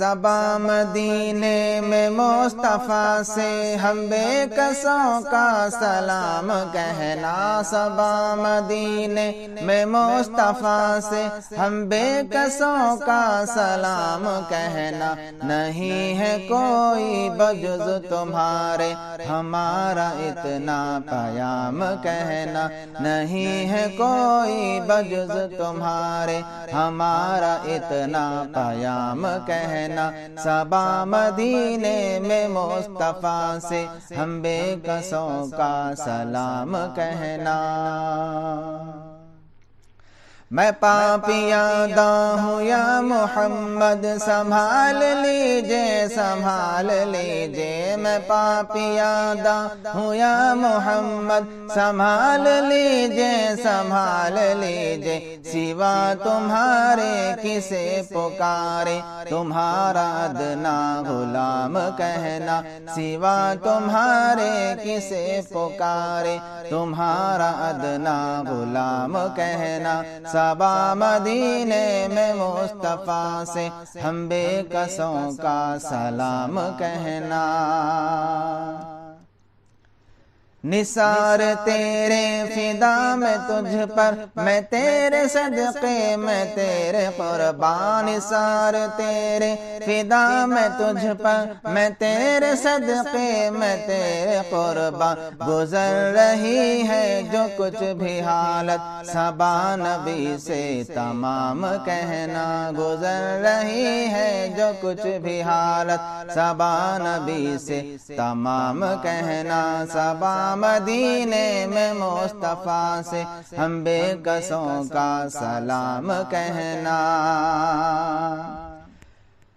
صبا مدینے میں مصطفیٰ سے ہم بے کسوں کا سلام کہنا، صبا مدینے میں مصطفیٰ سے ہم بے کسوں کا سلام کہنا، نہیں ہے کوئی بجز تمہارے ہمارا اتنا پیام کہنا، نہیں ہے کوئی بجز تمہارے ہمارا اتنا پیام کہنا، صبا مدینے میں مصطفیٰ سے ہم بے کسوں کا سلام کہنا۔ میں پاپیادہ ہوں یا محمد سنبھال لیجئے سنبھال لیجئے، میں پاپیادہ ہوں یا محمد سنبھال لیجئے سنبھال لیجئے، سوا تمہارے کسے پکارے تمہارا ادنا غلام کہنا، سوا تمہارے کسے پکارے تمہارا ادنا غلام کہنا، صبا مدینے میں مصطفیٰ سے ہم بے کسوں کا سلام کہنا۔ نثار تیرے فدا میں تجھ پر میں تیرے صدقے میں تیرے قربان، نثار تیرے فدا میں تجھ پر میں تیرے صدقے میں تیرے قربان، گزر رہی ہے جو کچھ بھی حالت صبا نبی سے تمام کہنا، گزر رہی ہے جو کچھ بھی حالت صبا نبی سے تمام کہنا، صبا مدینے میں مصطفیٰ سے ہم بے کسوں کا سلام کہنا۔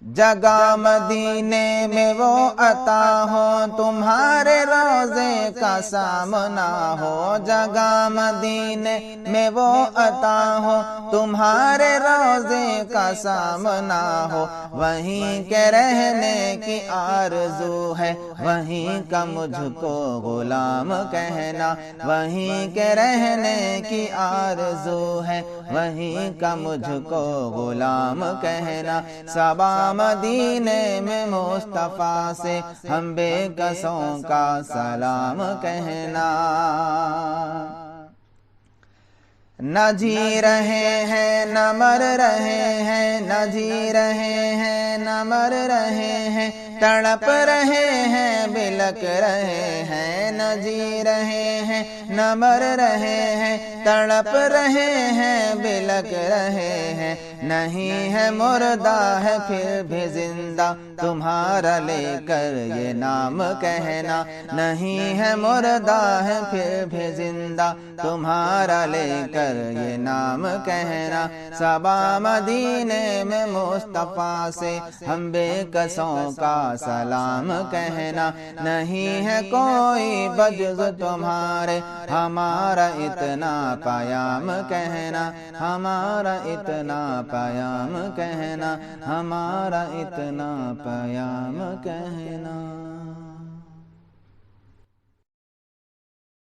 جگہ مدینے میں وہ عطا ہو تمہارے روضے کا سامنا ہو، جگہ مدینے میں وہ عطا ہو تمہارے روضے کا سامنا ہو، وہیں کے رہنے کی آرزو ہے وہیں کا مجھ کو غلام کہنا، وہیں کے رہنے کی آرزو ہے وہیں کا مجھ کو غلام کہنا، صبا مدینے میں مصطفیٰ سے ہم بے کسوں کا سلام کہنا۔ نہ جی رہے ہیں نہ مر رہے ہیں، نہ جی رہے ہیں نہ مر رہے ہیں، تڑپ رہے ہیں بلک رہے ہیں، نہ جی رہے ہیں نہ مر رہے ہیں، تڑپ رہے ہیں بلک رہے ہیں، نہیں ہے مردہ ہے پھر بھی زندہ تمہارا لے کر یہ نام کہنا، نہیں ہے مردہ ہے پھر بھی زندہ تمہارا لے کر یہ نام کہنا، صبا مدینے میں مصطفیٰ سے ہم بے کسوں کا سلام کہنا، نہیں ہے کوئی بجز تمہارے ہمارا اتنا پیام کہنا، ہمارا اتنا پیام کہنا، ہمارا اتنا پیام کہنا۔